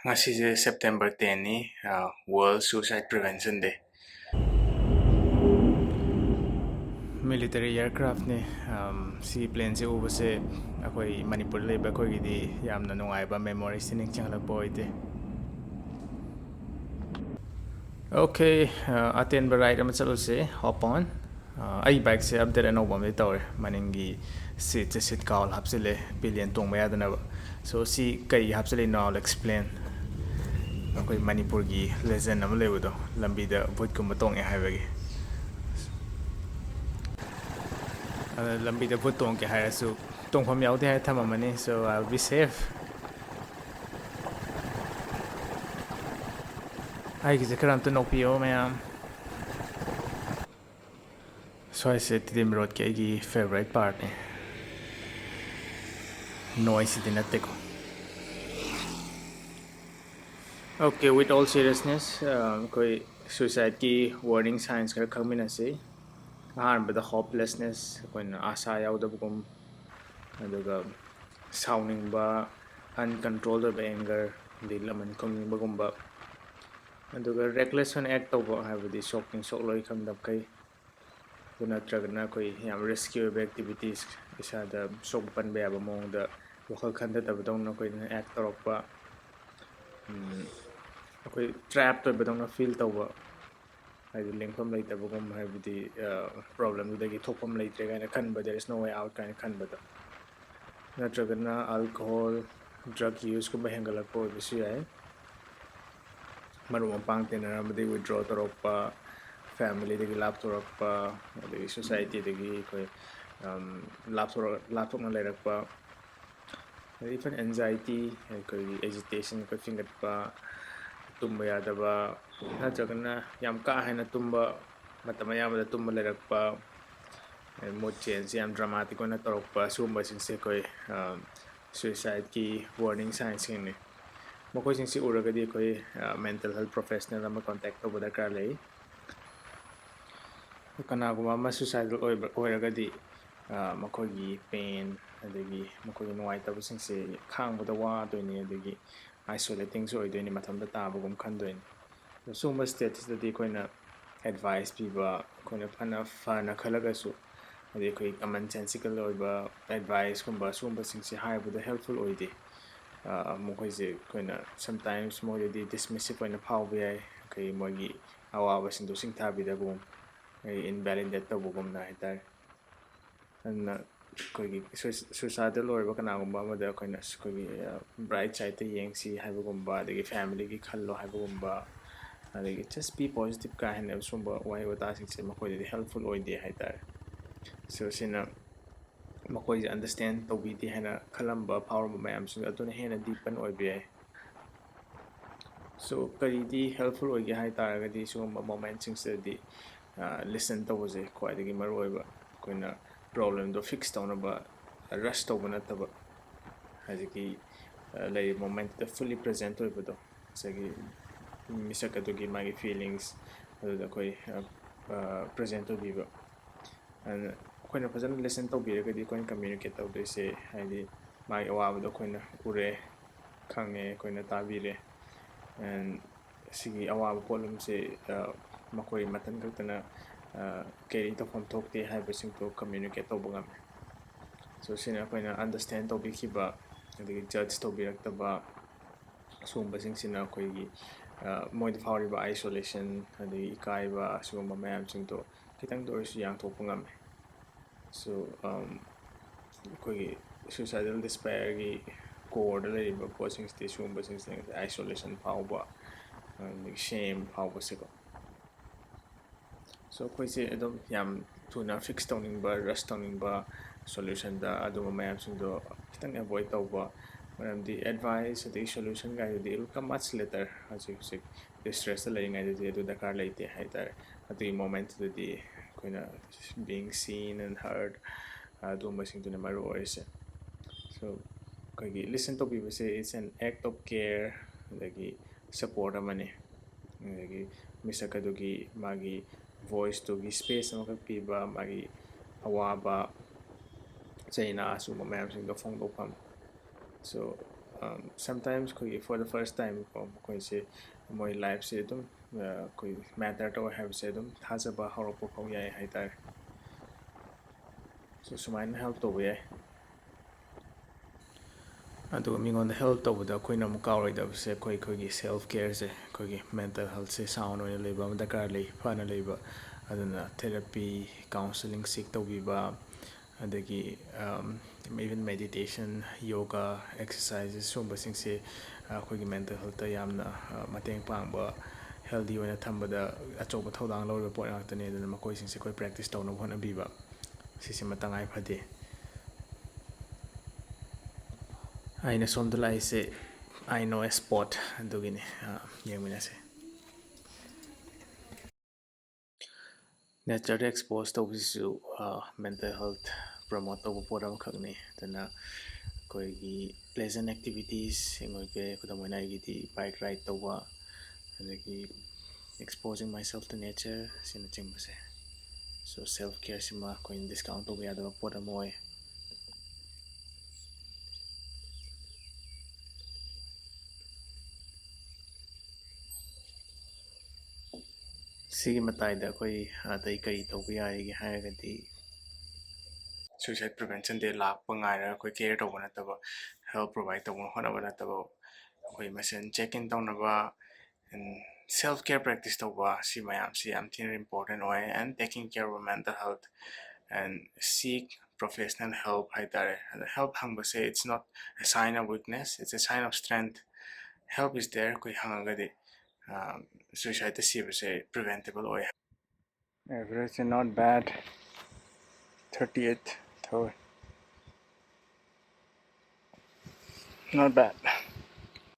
ꯉꯁꯤꯁꯦ September 10ꯅꯤ World Suicide Prevention Day. Military aircraftꯅꯤ ꯁꯤ ꯄ꯭ꯂꯦꯟꯁꯦ ꯎꯕꯁꯦ ꯑꯩꯈꯣꯏ ꯃꯅꯤꯄꯨꯔꯗ ꯂꯩꯕ ꯑꯩꯈꯣꯏꯒꯤꯗꯤ ꯌꯥꯝꯅ ꯅꯨꯡꯉꯥꯏꯕ ꯃꯦꯃꯣꯔꯤꯁꯤ ꯅꯤꯡꯁꯤꯡꯍꯜꯂꯛꯄ ꯑꯣꯏꯗꯦ. Okay, ꯑꯇꯦꯟꯕ ꯔꯥꯏꯗ ꯑꯃ ꯆꯠꯂꯨꯁꯦ. Hop on. ꯑꯩ ꯕꯥꯏꯛꯁꯦ ꯑꯞꯗꯦꯠ ꯑꯅꯧꯕ ꯑꯃꯗꯤ ꯇꯧꯔꯦ. ꯃꯅꯤꯡꯒꯤ ꯁꯤꯠꯁꯦ ꯁꯤꯠ ꯀꯥꯎꯜ ꯍꯥꯞꯆꯤꯜꯂꯦ ꯄꯤꯂꯤꯌꯟ ꯇꯣꯡꯕ ꯌꯥꯗꯅꯕ. So ꯁꯤ ꯀꯩ ꯍꯥꯞꯆꯤꯜꯂꯤꯅꯣ I'll explain. ꯑꯩꯈꯣꯏ ꯃꯅꯤꯄꯨꯔꯒꯤ ꯂꯦꯖꯦꯟ ꯑꯃ ꯂꯩꯕꯗꯣ ꯂꯝꯕꯤꯗ ꯚꯨꯠꯀꯨꯝꯕ ꯇꯣꯡꯉꯦ ꯍꯥꯏꯕꯒꯤ. ꯂꯝꯕꯤꯗ ꯚꯨꯠ ꯇꯣꯡꯒꯦ ꯍꯥꯏꯔꯁꯨ ꯇꯣꯡꯐꯝ ꯌꯥꯎꯗꯦ ꯍꯥꯏꯔ ꯊꯝꯃꯝꯃꯅꯤ. So I'll be safe. ꯑꯩꯒꯤꯁꯦ ꯈꯔ ꯑꯝꯇ ꯅꯣꯛꯄꯤꯌꯣ ꯃꯌꯥꯝ. ꯁ꯭ꯋꯥꯏꯁꯦ ꯇꯤꯗꯤꯝ ꯔꯣꯗꯀꯤ ꯑꯩꯒꯤ ꯐꯦꯚꯣꯔꯥꯏꯠ ꯄꯥꯔꯠꯅꯤ. ꯅꯣꯏꯁꯤꯗꯤ ꯅꯠꯇꯦꯀꯣ. Okay, with all seriousness, ꯑꯩꯈꯣꯏ suicideꯀꯤ warning signs ꯈꯔ ꯈꯪꯃꯤꯟꯅꯁꯤ. ꯑꯍꯥꯟꯕꯗ hopelessness, ꯑꯩꯈꯣꯏꯅ ꯑꯁꯥ ꯌꯥꯎꯗꯕꯒꯨꯝ, ꯑꯗꯨꯒ ꯁꯥꯎꯅꯤꯡꯕ, uncontrolled ꯑꯣꯏꯕ anger, ꯑꯗꯩ ꯂꯃꯟ ꯈꯨꯝꯅꯤꯡꯕꯒꯨꯝꯕ, ꯑꯗꯨꯒ reckless ꯑꯣꯏꯅ act ꯇꯧꯕ ꯍꯥꯏꯕꯗꯤ ꯁꯣꯛꯅꯤꯡ ꯁꯣꯛꯂꯣꯏ ꯈꯪꯗꯕꯈꯩ, ꯑꯗꯨ ꯅꯠꯇ꯭ꯔꯒꯅ ꯑꯩꯈꯣꯏ ꯌꯥꯝ risky ꯑꯣꯏꯕ activities, ꯏꯁꯥꯗ ꯁꯣꯛꯄ ꯄꯟꯕ ꯌꯥꯕ ꯃꯑꯣꯡꯗ ꯋꯥꯈꯜ ꯈꯟꯊꯗꯕꯗꯧꯅ ꯑꯩꯈꯣꯏꯅ act ꯇꯧꯔꯛꯄ, ꯑꯩꯈꯣꯏ trapped ꯑꯣꯏꯕꯗꯧꯅ feel ꯇꯧꯕ, ꯍꯥꯏꯗꯤ ꯂꯦꯡꯐꯝ ꯂꯩꯇꯕꯒꯨꯝ ꯍꯥꯏꯕꯗꯤ ꯄ꯭ꯔꯣꯕ꯭ꯂꯦꯝꯗꯨꯗꯒꯤ ꯊꯣꯛꯐꯝ ꯂꯩꯇ꯭ꯔꯦ ꯀꯥꯏꯅ ꯈꯟꯕ, there is no way out ꯀꯥꯏꯅ ꯈꯟꯕꯗꯣ. ꯅꯠꯇ꯭ꯔꯒꯅ alcohol, drug use ꯀꯨꯝꯕ ꯍꯦꯟꯒꯠꯂꯛꯄ ꯑꯣꯏꯕꯁꯨ ꯌꯥꯏ. ꯃꯔꯨꯞ ꯃꯄꯥꯡ ꯇꯤꯟꯅꯔꯝꯕꯗꯒꯤ withdraw ꯇꯧꯔꯛꯄ, ꯐꯦꯃꯤꯂꯤꯗꯒꯤ ꯂꯥꯞꯊꯣꯔꯛꯄ, ꯑꯗꯒꯤ ꯁꯣꯁꯥꯏꯇꯤꯗꯒꯤ ꯑꯩꯈꯣꯏ ꯂꯥꯞꯊꯣꯛꯅ ꯂꯩꯔꯛꯄ, even anxiety, ꯑꯩꯈꯣꯏꯒꯤ agitation ꯑꯩꯈꯣꯏ ꯐꯤꯡꯒꯠꯄ, ꯇꯨꯝꯕ ꯌꯥꯗꯕ, ꯅꯠꯇ꯭ꯔꯒꯅ ꯌꯥꯝ ꯀꯥ ꯍꯦꯟꯅ ꯇꯨꯝꯕ, ꯃꯇꯝ ꯑꯌꯥꯝꯕꯗ ꯇꯨꯝꯕ ꯂꯩꯔꯛꯄ, mood change ꯌꯥꯝ dramatic ꯑꯣꯏꯅ ꯇꯧꯔꯛꯄ, ꯁꯤꯒꯨꯝꯕꯁꯤꯡꯁꯦ ꯑꯩꯈꯣꯏ suicideꯀꯤ warning signsꯤꯡꯅꯤ. ꯃꯈꯣꯏꯁꯤꯡꯁꯤ ꯎꯔꯒꯗꯤ ꯑꯩꯈꯣꯏ mental health professional ꯑꯃ contact ꯇꯧꯕ ꯗꯔꯀꯥꯔ ꯂꯩ. ꯀꯅꯥꯒꯨꯝꯕ ꯑꯃ suicidal ꯑꯣꯏꯔꯒꯗꯤ ꯃꯈꯣꯏꯒꯤ pain ꯑꯗꯒꯤ ꯃꯈꯣꯏꯒꯤ ꯅꯨꯡꯉꯥꯏꯇꯕꯁꯤꯡꯁꯦ ꯈꯥꯡꯕꯗ ꯋꯥꯗꯣꯏꯅꯤ, ꯑꯗꯒꯤ isolatingꯁꯨ ꯑꯣꯏꯗꯣꯏꯅꯤ, ꯃꯊꯟꯇ ꯇꯥꯕꯒꯨꯝ ꯈꯟꯗꯣꯏꯅꯤ. ꯁꯤꯒꯨꯝꯕ ꯁ꯭ꯇꯦꯠꯁꯤꯗꯗꯤ ꯑꯩꯈꯣꯏꯅ advice ꯄꯤꯕ, ꯑꯩꯈꯣꯏꯅ ꯐꯅ ꯈꯜꯂꯒꯁꯨ, ꯑꯗꯩ ꯑꯩꯈꯣꯏ commonsensical ꯑꯣꯏꯕ adviceꯀꯨꯝꯕ ꯁꯤꯒꯨꯝꯕꯁꯤꯡꯁꯦ ꯍꯥꯏꯕꯗ helpful ꯑꯣꯏꯗꯦ. ꯃꯈꯣꯏꯁꯦ ꯑꯩꯈꯣꯏꯅ sometimes ꯃꯣꯏꯗꯗꯤ dismissive ꯑꯣꯏꯅ ꯐꯥꯎꯕ ꯌꯥꯏ, ꯑꯩꯈꯣꯏ ꯃꯣꯏꯒꯤ ꯑꯋꯥꯕꯁꯤꯡꯗꯣ ꯁꯤꯡꯊꯥꯕꯤꯗꯕꯒꯨꯝ, invalidate ꯇꯧꯕꯒꯨꯝꯅ ꯍꯥꯏꯇꯥꯔꯦ. ꯑꯗꯨꯅ ꯑꯩꯈꯣꯏꯒꯤ suicidal ꯑꯣꯏꯔꯕ ꯀꯅꯥꯒꯨꯝꯕ ꯑꯃꯗ ꯑꯩꯈꯣꯏꯅ ꯑꯩꯈꯣꯏꯒꯤ bright side ꯌꯦꯡꯁꯤ ꯍꯥꯏꯕꯒꯨꯝꯕ, ꯑꯗꯒꯤ ꯐꯦꯃꯤꯂꯤꯒꯤ ꯈꯜꯂꯣ ꯍꯥꯏꯕꯒꯨꯝꯕ, ꯑꯗꯒꯤ just be positive ꯀꯥ ꯍꯦꯟꯅ ꯁꯨꯝꯕ ꯋꯥꯍꯩ ꯋꯥꯇꯥꯁꯤꯡꯁꯦ ꯃꯈꯣꯏꯗꯗꯤ helpful ꯑꯣꯏꯗꯦ ꯍꯥꯏꯇꯥꯔꯦ. So ꯁꯤꯅ ꯃꯈꯣꯏꯁꯦ understand ꯇꯧꯕꯤꯗꯦ ꯍꯥꯏꯅ ꯈꯜꯂꯝꯕ ꯐꯥꯎꯔꯝꯕ ꯃꯌꯥꯝꯁꯤꯡ ꯑꯗꯨꯅ ꯍꯦꯟꯅ deepen ꯑꯣꯏꯕ ꯌꯥꯏ. So ꯀꯔꯤꯗꯤ helpful ꯑꯣꯏꯒꯦ ꯍꯥꯏꯇꯥꯔꯒꯗꯤ ꯁꯤꯒꯨꯝꯕ ꯃꯣꯃꯦꯟꯠꯁꯤꯡꯁꯤꯗꯗꯤ listen ꯇꯧꯕꯁꯦ ꯈ꯭ꯋꯥꯏꯗꯒꯤ ꯃꯔꯨ ꯑꯣꯏꯕ. ꯑꯩꯈꯣꯏꯅ ꯄ꯭ꯔꯣꯕ꯭ꯂꯦꯝꯗꯣ ꯐꯤꯛꯁ ꯇꯧꯅꯕ rush ꯇꯧꯕ ꯅꯠꯇꯕ, ꯍꯧꯖꯤꯛꯀꯤ ꯂꯩꯔꯤꯕ ꯃꯣꯃꯦꯟꯠꯇꯨꯗ fully present ꯑꯣꯏꯕꯗꯣ, ꯉꯁꯥꯏꯒꯤ ꯃꯤꯁꯛ ꯑꯗꯨꯒꯤ ꯃꯥꯒꯤ feelings ꯑꯗꯨꯗ ꯑꯩꯈꯣই present ꯑꯣꯏꯕꯤꯕ. ꯑꯩꯈꯣꯏꯅ ꯐꯖꯅ listen ꯇꯧꯕꯤꯔꯒꯗꯤ ꯑꯩꯈꯣꯏꯅ communicate ꯇꯧꯗꯣꯏꯁꯦ ꯍꯥꯏꯗꯤ ꯃꯥꯒꯤ ꯑꯋꯥꯕꯗꯣ ꯑꯩꯈꯣꯏꯅ ꯎꯔꯦ, ꯈꯪꯉꯦ, ꯑꯩꯈꯣꯏꯅ ꯇꯥꯕꯤꯔꯦ, ꯁꯤꯒꯤ ꯑꯋꯥꯕ ꯄꯣꯠꯂꯨꯝꯁꯦ ꯃꯈꯣꯏ ꯃꯊꯟ ꯈꯛꯇꯅ ꯀꯦꯔꯤ ꯇꯧꯐꯝ ꯊꯣꯛꯇꯦ ꯍꯥꯏꯕꯁꯤꯡꯗꯣ communicate ꯇꯧꯕ ꯉꯝꯃꯦ. So ꯁꯤꯅ ꯑꯩꯈꯣꯏꯅ understand ꯇꯧꯕꯤꯈꯤꯕ, ꯑꯗꯒꯤ judge ꯇꯧꯕꯤꯔꯛꯇꯕ, ꯁꯤꯒꯨꯝꯕꯁꯤꯡꯁꯤꯅ ꯑꯩꯈꯣꯏꯒꯤ ꯃꯣꯏꯗ ꯐꯥꯎꯔꯤꯕ isolation ꯑꯗꯒꯤ ꯏꯀꯥꯏꯕ ꯑꯁꯤꯒꯨꯝꯕ ꯃꯌꯥꯝꯁꯤꯡꯗꯣ ꯈꯤꯇꯪꯗ ꯑꯣꯏꯔꯁꯨ ꯌꯥꯡꯊꯣꯛꯄ ꯉꯝꯃꯦ. So ꯑꯩꯈꯣꯏꯒꯤ suicidal despairꯒꯤ core ꯗ ꯂꯩꯔꯤꯕ ꯄꯣꯠꯁꯤꯡꯁꯤꯗꯤ ꯁꯤꯒꯨꯝꯕꯁꯤꯡꯁꯤꯅ isolation ꯐꯥꯎꯕ, ꯑꯗꯒꯤ shame ꯐꯥꯎꯕꯁꯦꯀꯣ. So ꯑꯩꯈꯣꯏꯁꯦ ꯑꯗꯨꯝ ꯌꯥꯝ ꯊꯨꯅ fix ꯇꯧꯅꯤꯡꯕ, rush ꯇꯧꯅꯤꯡꯕ solutionꯗ ꯑꯗꯨꯝꯕ ꯃꯌꯥꯝꯁꯤꯡꯗꯣ ꯈꯤꯇꯪ avoid ꯇꯧꯕ. ꯃꯔꯝꯗꯤ advice ꯑꯗꯒꯤ solution ꯒꯥꯏꯗꯨꯗꯤ it will come much later. ꯍꯧꯖꯤꯛ distressꯇ ꯂꯩꯔꯤꯉꯩꯗꯗꯤ ꯑꯗꯨ ꯗꯔꯀꯥꯔ ꯂꯩꯇꯦ ꯍꯥꯏꯇꯥꯔꯦ. ꯑꯗꯨꯒꯤ ꯃꯣꯃꯦꯟꯠꯇꯨꯗꯗꯤ ꯑꯩꯈꯣꯏꯅ being seen and heard ꯑꯗꯨꯒꯨꯝꯕꯁꯤꯡꯗꯨꯅ ꯃꯔꯨ ꯑꯣꯏꯔꯤꯁꯦ. So ꯑꯩꯈꯣꯏꯒꯤ listen ꯇꯧꯕꯤꯕꯁꯦ is an act of care, ꯑꯗꯒꯤ support ꯑꯃꯅꯤ. ꯑꯗꯒꯤ ꯃꯤꯁꯛ ꯑꯗꯨꯒꯤ ꯃꯥꯒꯤ voice-ꯇꯨꯒꯤ space ꯑꯃꯈꯛ ꯄꯤꯕ, ꯃꯥꯒꯤ ꯑꯋꯥꯕ ꯆꯩꯅꯥ ꯑꯁꯤꯒꯨꯝꯕ ꯃꯌꯥꯝꯁꯤꯡꯗꯣ ꯐꯣꯡꯗꯣꯛꯐꯝ. So sometimes ꯑꯩꯈꯣꯏꯒꯤ for the first time ꯀꯣ ꯃꯈꯣꯏꯁꯦ ꯃꯣꯏ ꯂꯥꯏꯐꯁꯦ ꯑꯗꯨꯝ ꯑꯩꯈꯣꯏ ꯃꯦꯇꯔ ꯇꯧꯋꯦ ꯍꯥꯏꯕꯁꯦ ꯑꯗꯨꯝ ꯊꯥꯖꯕ ꯍꯧꯔꯛꯄ ꯐꯥꯎ ꯌꯥꯏ ꯍꯥꯏꯇꯥꯔꯦ ꯁꯣ ꯁꯨꯃꯥꯏꯅ ꯍꯦꯜꯞ ꯇꯧꯕ ꯌꯥꯏ ꯑꯗꯨꯒ ꯃꯤꯉꯣꯟꯗ ꯍꯦꯜꯞ ꯇꯧꯕꯗ ꯑꯩꯈꯣꯏꯅ ꯑꯃꯨꯛ ꯀꯥꯎꯔꯣꯏꯗꯕꯁꯦ ꯑꯩꯈꯣꯏꯒꯤ ꯁꯦꯜꯐ ꯀꯦꯌꯔꯁꯦ ꯑꯩꯈꯣꯏꯒꯤ ꯃꯦꯟꯇꯦꯜ ꯍꯦꯜꯊꯁꯦ ꯁꯥꯎꯟ ꯑꯣꯏꯅ ꯂꯩꯕ ꯑꯃ ꯗꯔꯀꯥꯔ ꯂꯩ ꯐꯅ ꯂꯩꯕ ꯑꯗꯨꯅ ꯊꯦꯔꯥꯄꯤ ꯀꯥꯎꯟꯁꯤꯂꯤꯡ ꯁꯤꯛ ꯇꯧꯕꯤꯕ ꯑꯗꯒꯤ ꯏꯚꯟ ꯃꯦꯗꯤꯇꯦꯁꯟ ꯌꯣꯒꯥ ꯑꯦꯛꯁꯔꯁꯥꯏꯖꯦꯁ ꯁꯨꯝꯕꯁꯤꯡꯁꯦ ꯑꯩꯈꯣꯏꯒꯤ ꯃꯦꯟꯇꯦꯜ ꯍꯦꯜꯠꯇ ꯌꯥꯝꯅ ꯃꯇꯦꯡ ꯄꯥꯡꯕ ꯍꯦꯜꯗꯤ ꯑꯣꯏꯅ ꯊꯝꯕꯗ ꯑꯆꯧꯕ ꯊꯧꯗꯥꯡ ꯂꯧꯔꯤꯕ ꯄꯣꯠ ꯉꯥꯛꯇꯅꯤ ꯑꯗꯨꯅ ꯃꯈꯣꯏꯁꯤꯡꯁꯦ ꯑꯩꯈꯣꯏ ꯄ꯭ꯔꯦꯛꯇꯤꯁ ꯇꯧꯅꯕ ꯍꯣꯠꯅꯕꯤꯕ ꯁꯤꯁꯤꯃ ꯇꯉꯥꯏ ꯐꯗꯦ ꯑꯩꯅ ꯁꯣꯝꯗ ꯂꯥꯛꯏꯁꯦ ꯑꯥꯏ ꯅꯣ ꯑꯦ ꯁ꯭ꯄꯣꯠ ꯑꯗꯨꯒꯤꯅꯤ ꯌꯦꯡꯃꯤꯟꯅꯁꯦ ꯅꯦꯆꯔꯗ ꯑꯦꯛꯁꯄꯣꯖ ꯇꯧꯕꯁꯤꯁꯨ ꯃꯦꯟꯇꯦꯜ ꯍꯦꯜꯠ ꯄ꯭ꯔꯃꯣꯠ ꯇꯧꯕ ꯄꯣꯠ ꯑꯃꯈꯛꯅꯤ ꯑꯗꯨꯅ ꯑꯩꯈꯣꯏꯒꯤ ꯄ꯭ꯂꯦꯖꯦꯟ ꯑꯦꯛꯇꯤꯚꯤꯇꯤꯁ ꯑꯣꯏꯒꯦ ꯈꯨꯗꯝ ꯑꯣꯏꯅ ꯑꯩꯒꯤꯗꯤ ꯕꯥꯏꯛ ꯔꯥꯏꯠ ꯇꯧꯕ ꯑꯗꯒꯤ ꯑꯦꯛꯁꯄꯣꯖꯤꯡ ꯃꯥꯏ ꯁꯦꯜꯐ ꯇꯨ ꯅꯦꯆꯔ ꯑꯁꯤꯅꯆꯤꯡꯕꯁꯦ ꯁꯣ ꯁꯦꯜꯐ ꯀꯦꯌꯔꯁꯤꯃ ꯑꯩꯈꯣꯏꯅ ꯗꯤꯁꯀꯥꯎꯟ ꯇꯧꯕ ꯌꯥꯗꯕ ꯄꯣꯠ ꯑꯃ ꯑꯣꯏ ꯁꯤꯒꯤ ꯃꯇꯥꯏꯗ ꯑꯩꯈꯣꯏ ꯑꯇꯩ ꯀꯔꯤ ꯇꯧꯕ ꯌꯥꯔꯤꯒꯦ ꯍꯥꯏꯔꯒꯗꯤ ꯁꯨꯏꯁꯥꯏꯠ ꯄ꯭ꯔꯤꯚꯦꯟꯁꯟ ꯗꯦ ꯂꯥꯛꯄ ꯉꯥꯏꯔꯒ ꯑꯩꯈꯣꯏ ꯀꯦꯌꯔ ꯇꯧꯕ ꯅꯠꯇꯕ ꯍꯦꯜꯞ ꯄ꯭ꯔꯣꯚꯥꯏꯠ ꯇꯧꯕ ꯍꯣꯠꯅꯕ ꯅꯠꯇꯕ ꯑꯩꯈꯣꯏ ꯃꯁꯦꯟ ꯆꯦꯛ ꯏꯟ ꯇꯧꯅꯕ ꯁꯦꯜꯐ ꯀꯦꯌꯔ ꯄ꯭ꯔꯦꯛꯇꯤꯁ ꯇꯧꯕ ꯁꯤ ꯃꯌꯥꯝꯁꯤ ꯌꯥꯝ ꯊꯤꯅ ꯏꯝꯄꯣꯔꯇꯦꯟ ꯑꯣꯏ and taking care of mental health and seek professional help ꯍꯥꯏꯇꯥꯔꯦ ꯑꯗ ꯍꯦꯜꯞ ꯍꯪꯕꯁꯦ it's not a sign of weakness it's a sign of strength help is there ꯑꯩꯈꯣꯏ ꯍꯪꯉꯒꯗꯤ ꯁꯨꯏꯁꯥꯏꯠꯇ ꯁꯤꯕꯁꯦ ꯄ꯭ꯔꯤꯚꯦꯟꯇꯦꯕꯜ ꯑꯣꯏ ꯑꯦꯚꯔꯦꯖꯁꯦ ꯅꯣꯠ ꯕꯦꯗ 38 ꯊꯧꯋꯦ not bad